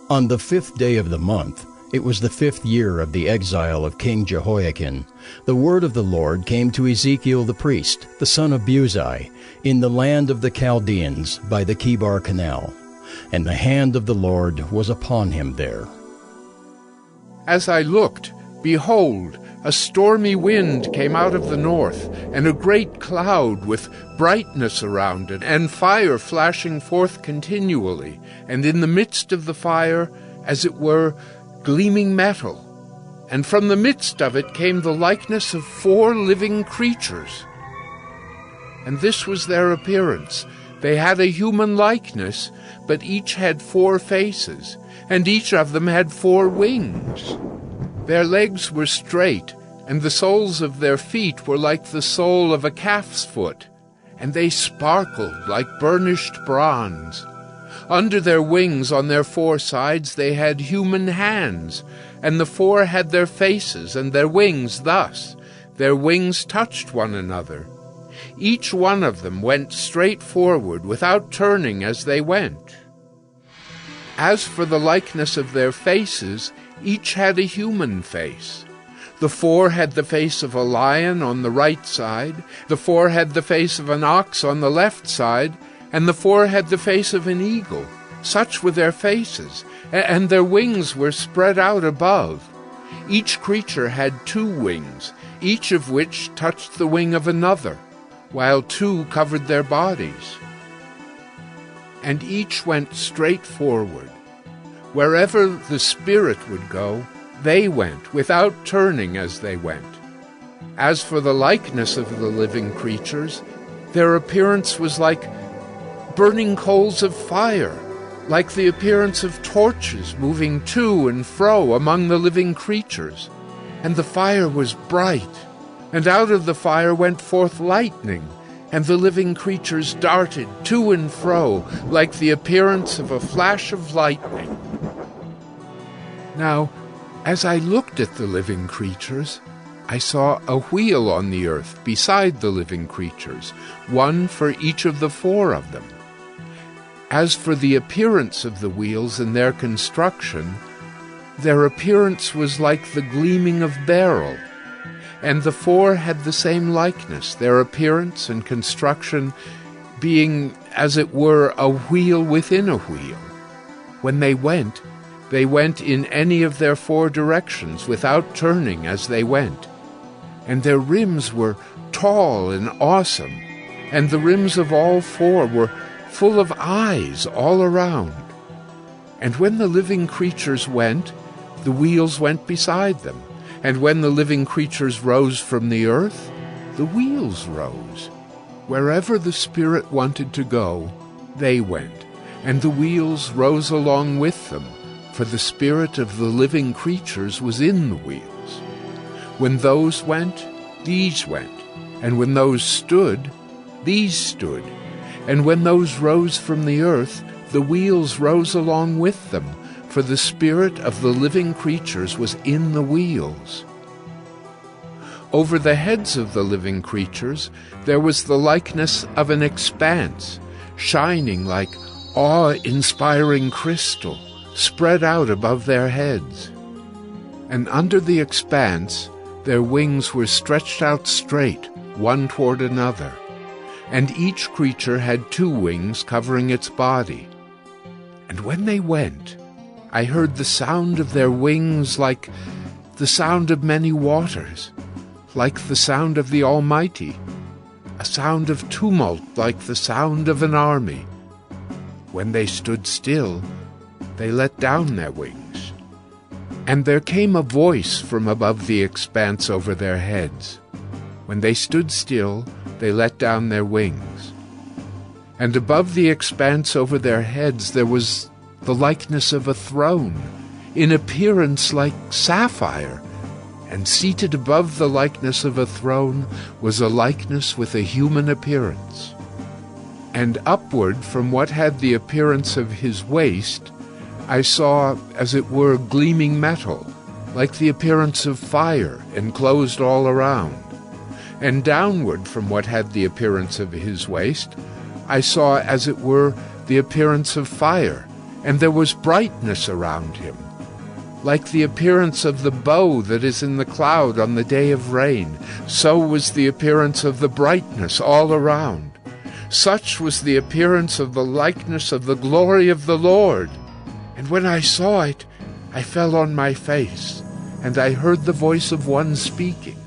On the 5th day of the month, it was the 5th year of the exile of King Jehoiakim, the word of the Lord came to Ezekiel the priest, the son of Buzi, in the land of the Chaldeans by the Chebar Canal. And the hand of the Lord was upon him there. As I looked, behold, a stormy wind came out of the north, and a great cloud with brightness around it, and fire flashing forth continually, and in the midst of the fire, as it were, gleaming metal. And from the midst of it came the likeness of 4 living creatures. And this was their appearance. They had a human likeness, but each had 4 faces, and each of them had 4 wings. Their legs were straight, and the soles of their feet were like the sole of a calf's foot, and they sparkled like burnished bronze. Under their wings on their 4 sides they had human hands, and the 4 had their faces and their wings thus. Their wings touched one another. Each one of them went straight forward without turning as they went. As for the likeness of their faces, each had a human face. The 4 had the face of a lion on the right side, the 4 had the face of an ox on the left side, and the 4 had the face of an eagle. Such were their faces, and their wings were spread out above. Each creature had 2 wings, each of which touched the wing of another, while 2 covered their bodies. And each went straight forward. Wherever the Spirit would go, they went, without turning as they went. As for the likeness of the living creatures, their appearance was like burning coals of fire, like the appearance of torches moving to and fro among the living creatures. And the fire was bright, and out of the fire went forth lightning, and the living creatures darted to and fro like the appearance of a flash of lightning. Now, as I looked at the living creatures, I saw a wheel on the earth beside the living creatures, one for each of the 4 of them. As for the appearance of the wheels and their construction, their appearance was like the gleaming of beryl, and the 4 had the same likeness, their appearance and construction being, as it were, a wheel within a wheel. When they went in any of their 4 directions without turning as they went. And their rims were tall and awesome, and the rims of all 4 were full of eyes all around. And when the living creatures went, the wheels went beside them. And when the living creatures rose from the earth, the wheels rose. Wherever the Spirit wanted to go, they went, and the wheels rose along with them, for the spirit of the living creatures was in the wheels. When those went, these went, and when those stood, these stood. And when those rose from the earth, the wheels rose along with them, for the spirit of the living creatures was in the wheels. Over the heads of the living creatures there was the likeness of an expanse, shining like awe-inspiring crystal, spread out above their heads. And under the expanse their wings were stretched out straight, one toward another, and each creature had 2 wings covering its body. And when they went, I heard the sound of their wings like the sound of many waters, like the sound of the Almighty, a sound of tumult like the sound of an army. When they stood still, they let down their wings. And there came a voice from above the expanse over their heads. When they stood still, they let down their wings. And above the expanse over their heads there was the likeness of a throne, in appearance like sapphire, and seated above the likeness of a throne was a likeness with a human appearance. And upward from what had the appearance of his waist, I saw, as it were, gleaming metal, like the appearance of fire, enclosed all around. And downward from what had the appearance of his waist, I saw, as it were, the appearance of fire, and there was brightness around him, like the appearance of the bow that is in the cloud on the day of rain. So was the appearance of the brightness all around. Such was the appearance of the likeness of the glory of the Lord. And when I saw it, I fell on my face, and I heard the voice of one speaking.